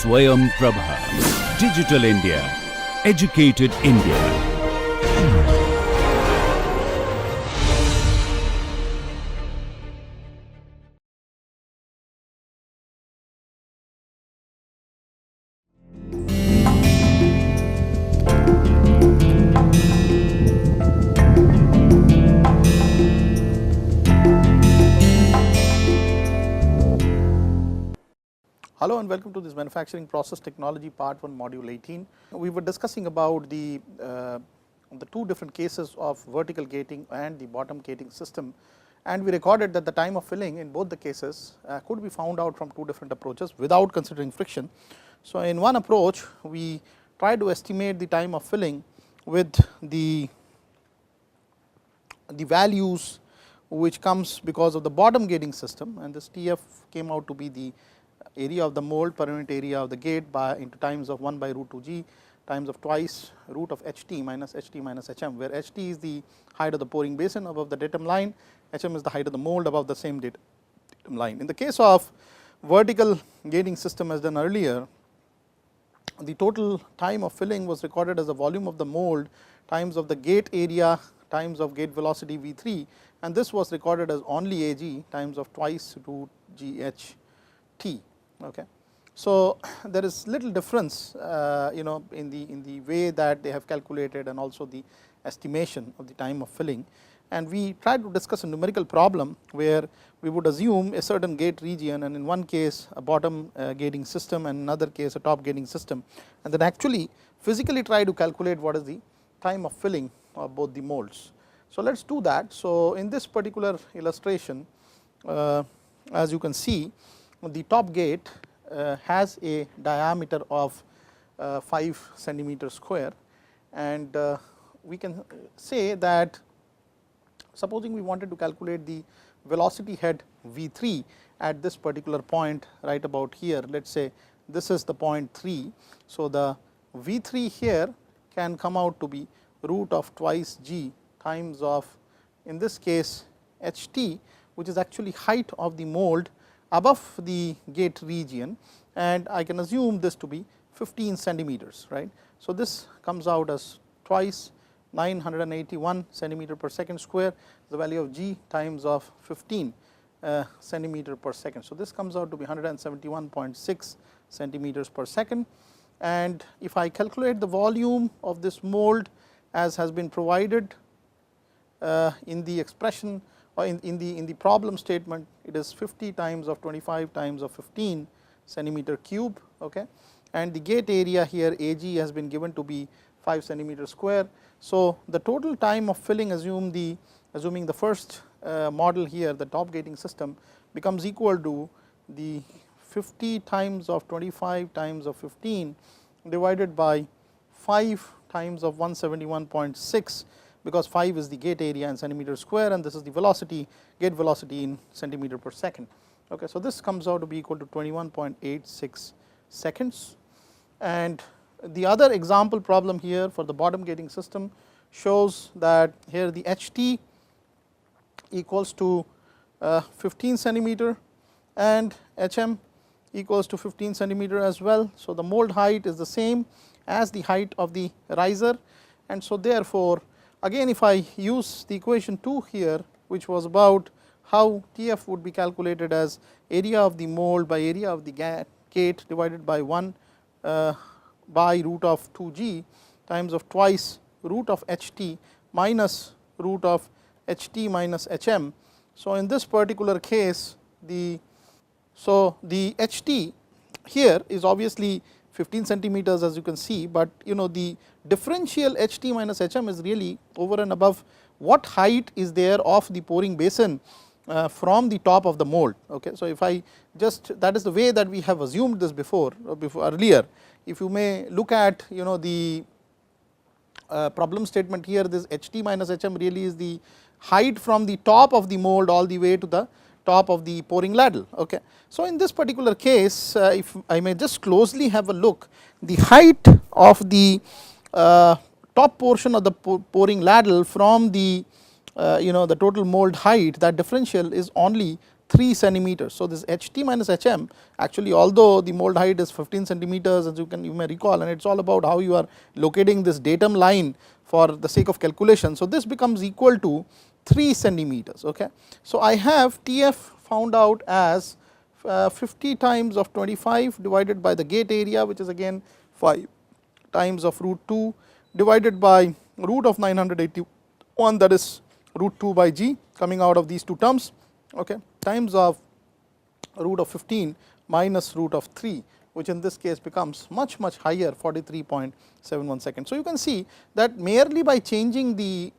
Swayam Prabha. Digital India. Educated India. Hello and welcome to this manufacturing process technology part 1 module 18. We were discussing about the two different cases of vertical gating and the bottom gating system, and we recorded that the time of filling in both the cases could be found out from two different approaches without considering friction. So in one approach we tried to estimate the time of filling with the values which comes because of the bottom gating system, and this TF came out to be the area of the mold per unit area of the gate by into times of 1 by root 2 g times of twice root of HT minus HM, where HT is the height of the pouring basin above the datum line, HM is the height of the mold above the same datum line. In the case of vertical gating system as done earlier, the total time of filling was recorded as the volume of the mold times of the gate area times of gate velocity V3, and this was recorded as only Ag times of twice root GHT. Okay. So there is little difference in the way that they have calculated and also the estimation of the time of filling, and we tried to discuss a numerical problem where we would assume a certain gate region, and in one case a bottom gating system and another case a top gating system, and then actually physically try to calculate what is the time of filling of both the molds. So let us do that. So in this particular illustration, as you can see, the top gate has a diameter of 5 centimeter square, and we can say that supposing we wanted to calculate the velocity head V3 at this particular point right about here, let us say this is the point 3. So the V3 here can come out to be root of twice g times of, in this case, HT, which is actually height of the mold above the gate region, and I can assume this to be 15 centimeters, right. So this comes out as twice 981 centimeter per second square, the value of g times of 15 centimeter per second. So this comes out to be 171.6 centimeters per second, and if I calculate the volume of this mold as has been provided in the expression or in the problem statement, it is 50 times of 25 times of 15 centimeter cube, okay, and the gate area here Ag has been given to be 5 centimeter square. So the total time of filling, assuming the first model here, the top gating system, becomes equal to the 50 times of 25 times of 15 divided by 5 times of 171.6, because 5 is the gate area in centimeter square, and this is the velocity, gate velocity in centimeter per second. Okay, so this comes out to be equal to 21.86 seconds. And the other example problem here for the bottom gating system shows that here the HT equals to 15 centimeter and HM equals to 15 centimeter as well. So the mold height is the same as the height of the riser, and so therefore again if I use the equation 2 here, which was about how TF would be calculated as area of the mold by area of the gate divided by 1 by root of 2g times of twice root of HT minus root of HT minus HM. So in this particular case the HT here is obviously 15 centimeters as you can see, but the differential HT minus HM is really over and above what height is there of the pouring basin from the top of the mold. Okay. So if I just, that is the way that we have assumed this before earlier. If you may look at the problem statement here, this HT minus HM really is the height from the top of the mold all the way to the top of the pouring ladle. Okay. So in this particular case, if I may just closely have a look, the height of the top portion of the pouring ladle from the the total mold height, that differential is only 3 centimeters. So, this Ht minus Hm actually, although the mold height is 15 centimeters, as you may recall, and it is all about how you are locating this datum line for the sake of calculation. So, this becomes equal to 3 centimeters. Okay. So, I have Tf found out as 50 times of 25 divided by the gate area, which is again 5 times of root 2 divided by root of 981, that is root 2 by g coming out of these two terms, okay, times of root of 15 minus root of 3, which in this case becomes much higher, 43.71 seconds. So, you can see that merely by changing the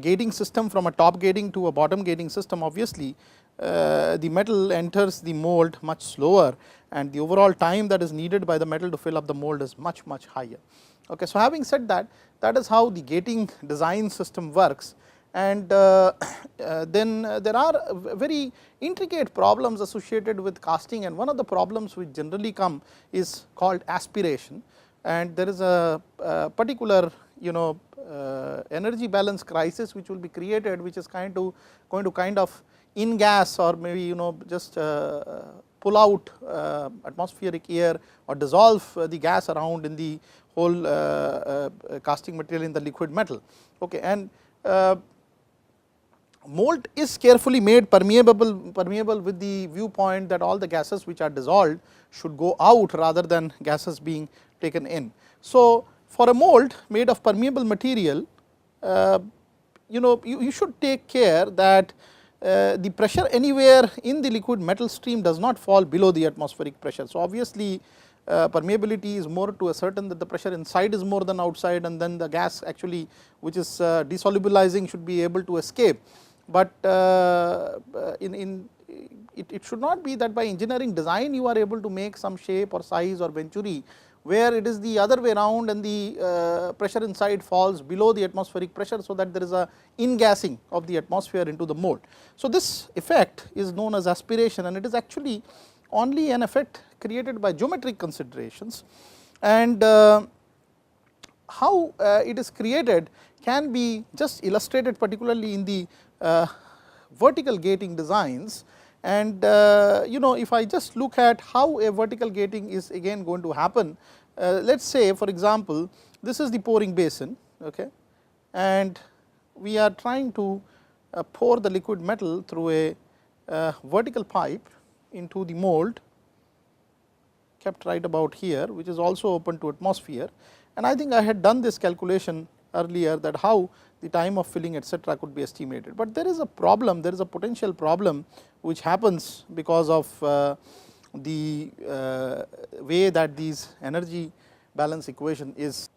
gating system from a top gating to a bottom gating system, obviously the metal enters the mold much slower, and the overall time that is needed by the metal to fill up the mold is much higher. Okay. So, having said that, that is how the gating design system works, and then there are very intricate problems associated with casting, and one of the problems which generally come is called aspiration, and there is a particular energy balance crisis which will be created, which is going to kind of in-gas or maybe just pull out atmospheric air or dissolve the gas around in the whole casting material in the liquid metal. Okay. And mold is carefully made permeable with the viewpoint that all the gases which are dissolved should go out rather than gases being taken in. So, for a mold made of permeable material, you should take care that the pressure anywhere in the liquid metal stream does not fall below the atmospheric pressure. So, obviously permeability is more to ascertain that the pressure inside is more than outside, and then the gas actually which is desolubilizing should be able to escape. But it should not be that by engineering design you are able to make some shape or size or venturi where it is the other way around and the pressure inside falls below the atmospheric pressure, so that there is a in-gassing of the atmosphere into the mold. So, this effect is known as aspiration, and it is actually only an effect created by geometric considerations, and how it is created can be just illustrated particularly in the vertical gating designs. And if I just look at how a vertical gating is again going to happen, let us say for example, this is the pouring basin, okay, and we are trying to pour the liquid metal through a vertical pipe into the mold kept right about here, which is also open to atmosphere. And I think I had done this calculation earlier, that how the time of filling etc. could be estimated. But there is a problem, there is a potential problem which happens because of the way that these energy balance equation is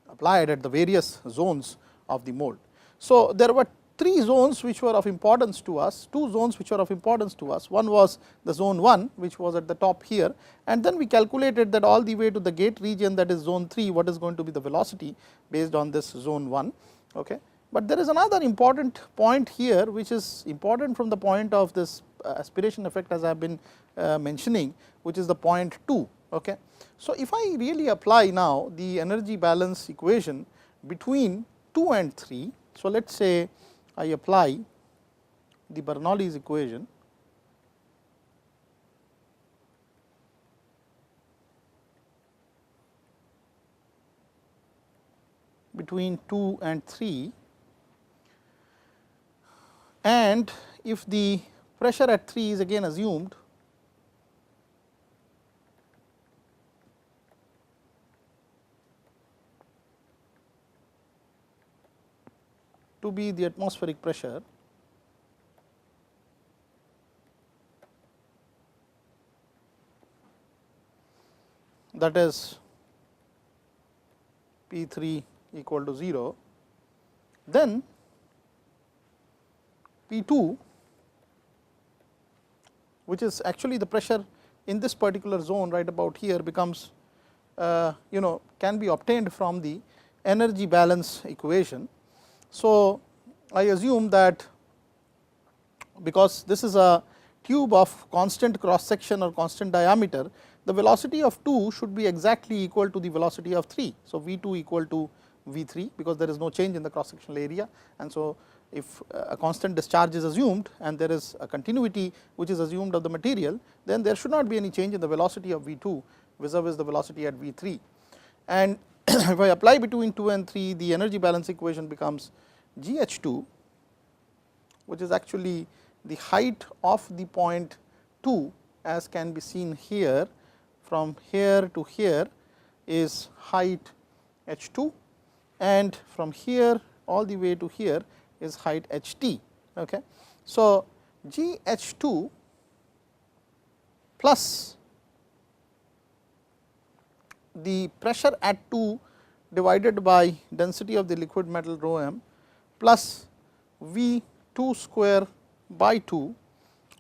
applied at the various zones of the mold. So, there were 3 zones which were of importance to us, 2 zones which were of importance to us. One was the zone 1, which was at the top here, and then we calculated that all the way to the gate region, that is zone 3, what is going to be the velocity based on this zone 1. Okay. But there is another important point here, which is important from the point of this aspiration effect, as I have been mentioning, which is the point 2. Okay. So, if I really apply now the energy balance equation between 2 and 3, so let us say I apply the Bernoulli's equation between 2 and 3, and if the pressure at 3 is again assumed to be the atmospheric pressure, that is P3 equal to 0, then P2, which is actually the pressure in this particular zone right about here, becomes can be obtained from the energy balance equation. So, I assume that because this is a tube of constant cross section or constant diameter, the velocity of 2 should be exactly equal to the velocity of 3. So, V2 equal to V3, because there is no change in the cross sectional area, and so if a constant discharge is assumed and there is a continuity which is assumed of the material, then there should not be any change in the velocity of V2 vis-a-vis the velocity at V3. And if I apply between 2 and 3, the energy balance equation becomes GH2, which is actually the height of the point 2, as can be seen here. From here to here is height h2, and from here all the way to here is height ht. Okay. So, GH2 plus the pressure at 2 divided by density of the liquid metal rho m plus V2 square by 2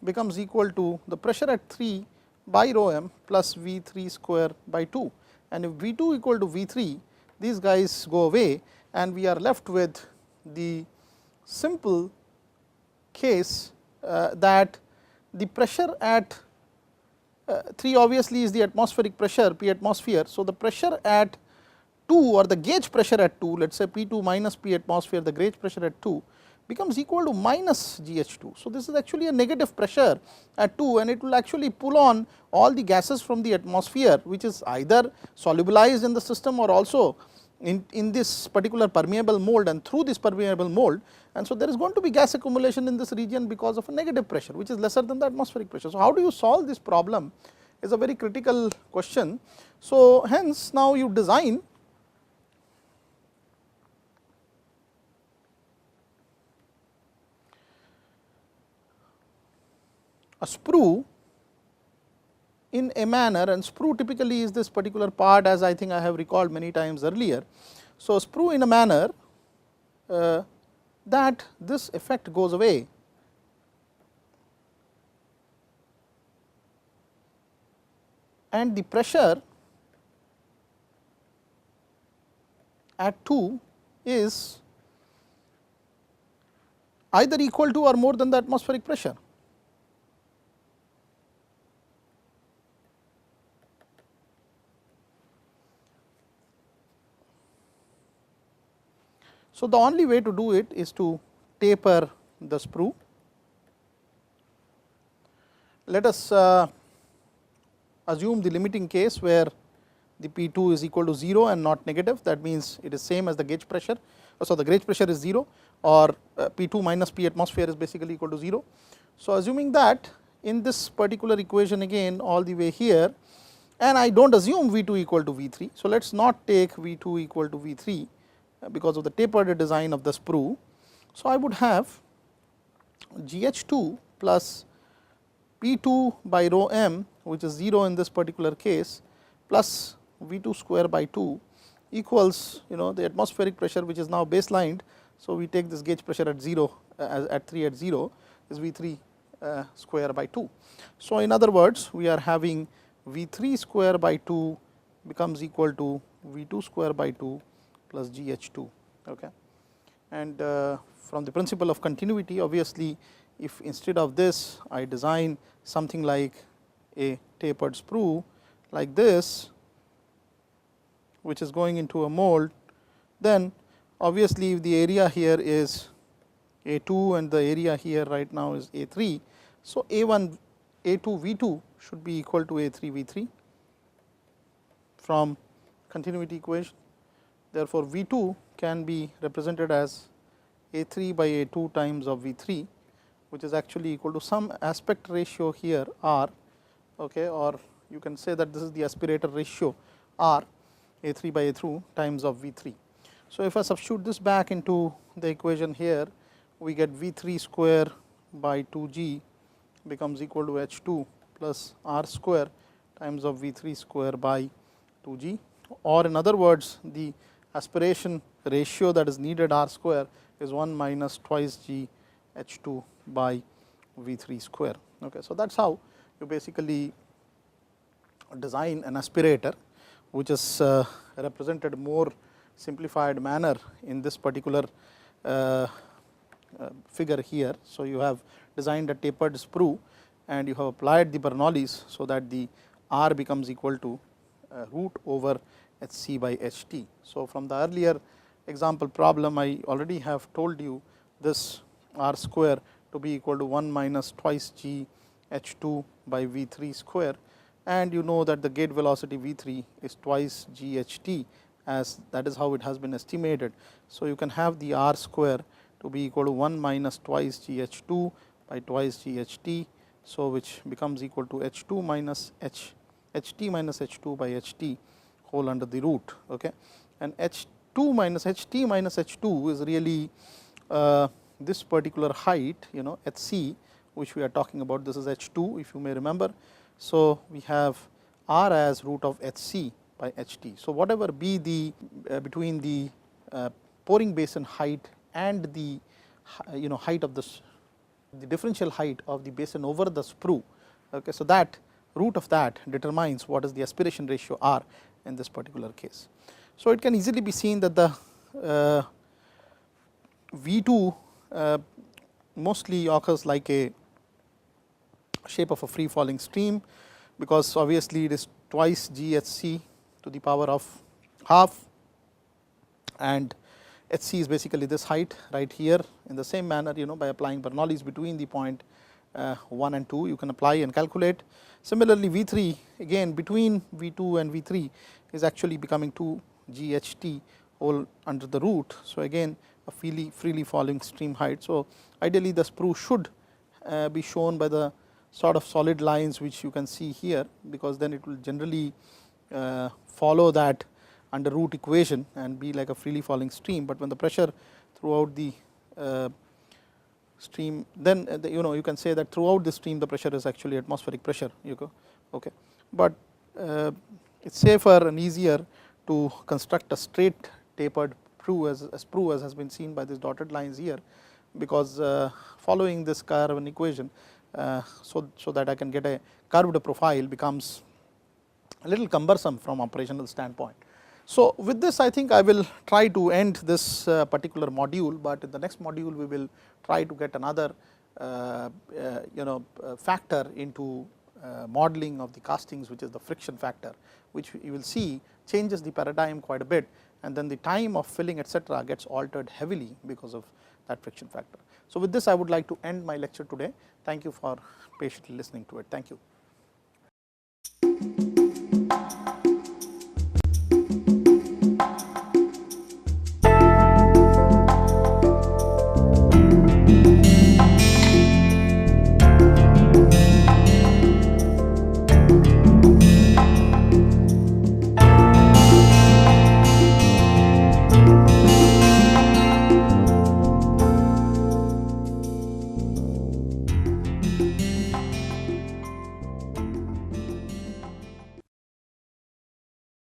becomes equal to the pressure at 3 by rho m plus V3 square by 2, and if V2 equal to V3, these guys go away and we are left with the simple case that the pressure at 3 obviously is the atmospheric pressure, P atmosphere. So, the pressure at 2 or the gauge pressure at 2, let us say P2 minus P atmosphere, the gauge pressure at 2 becomes equal to minus GH2. So, this is actually a negative pressure at 2, and it will actually pull on all the gases from the atmosphere, which is either solubilized in the system or also in this particular permeable mold and through this permeable mold. And so, there is going to be gas accumulation in this region because of a negative pressure, which is lesser than the atmospheric pressure. So, how do you solve this problem is a very critical question. So, hence now you design a sprue in a manner, and sprue typically is this particular part, as I think I have recalled many times earlier. So, sprue in a manner that this effect goes away, and the pressure at 2 is either equal to or more than the atmospheric pressure. So, the only way to do it is to taper the sprue. Let us assume the limiting case where the P2 is equal to 0 and not negative, that means it is same as the gauge pressure. So, the gauge pressure is 0, or P2 minus P atmosphere is basically equal to 0. So, assuming that in this particular equation again all the way here, and I do not assume V2 equal to V3. So, let us not take V2 equal to V3 because of the tapered design of the sprue. So, I would have GH2 plus P2 by rho m, which is 0 in this particular case, plus V2 square by 2 equals the atmospheric pressure, which is now baselined. So, we take this gauge pressure at 0 at 3 at 0 is V3 square by 2. So, in other words, we are having V3 square by 2 becomes equal to V2 square by 2 plus GH2. Okay. And from the principle of continuity, obviously, if instead of this I design something like a tapered sprue like this, which is going into a mold, then obviously if the area here is A2 and the area here right now is A3. So, A1 A2 V2 should be equal to A3 V3 from continuity equation. Therefore, V2 can be represented as A3 by A2 times of V3, which is actually equal to some aspect ratio here R, okay, or you can say that this is the aspirator ratio R, A3 by A2 times of V3. So, if I substitute this back into the equation here, we get V3 square by 2G becomes equal to H2 plus R square times of V3 square by 2G, or in other words, the aspiration ratio that is needed R square is 1 minus twice G H2 by V3 square. Okay. So, that is how you basically design an aspirator, which is represented more simplified manner in this particular figure here. So, you have designed a tapered sprue and you have applied the Bernoullis, so that the R becomes equal to root over Hc by Ht. So, from the earlier example problem, I already have told you this R square to be equal to 1 minus twice G H2 by V3 square, and you know that the gate velocity V3 is twice G H T, as that is how it has been estimated. So, you can have the R square to be equal to 1 minus twice G H2 by twice G H T. So, which becomes equal to H2 minus H T minus H2 by H T whole under the root. Okay. And H2 minus H T minus H2 is really this particular height, you know, H c, which we are talking about. This is H2, if you may remember. So, we have R as root of H c by H t. So, whatever be the between the pouring basin height and the height of the differential height of the basin over the sprue. Okay. So, that root of that determines what is the aspiration ratio R in this particular case. So, it can easily be seen that the V2 mostly occurs like a shape of a free falling stream, because obviously it is twice G H c to the power of half, and H c is basically this height right here. In the same manner, by applying Bernoulli's between the point 1 and 2, you can apply and calculate. Similarly, V3 again between V2 and V3 is actually becoming 2 G H t whole under the root. So, again a freely falling stream height. So, ideally the sprue should be shown by the sort of solid lines which you can see here, because then it will generally follow that under root equation and be like a freely falling stream. But when the pressure throughout the stream, then you can say that throughout the stream the pressure is actually atmospheric pressure. Okay. But it is safer and easier to construct a straight tapered sprue as has been seen by these dotted lines here, because following this curve and equation, so that I can get a curved profile becomes a little cumbersome from operational standpoint. So, with this I think I will try to end this particular module, but in the next module we will try to get another factor into modeling of the castings, which is the friction factor, which you will see changes the paradigm quite a bit, and then the time of filling etc. gets altered heavily because of that friction factor. So, with this I would like to end my lecture today. Thank you for patiently listening to it. Thank you.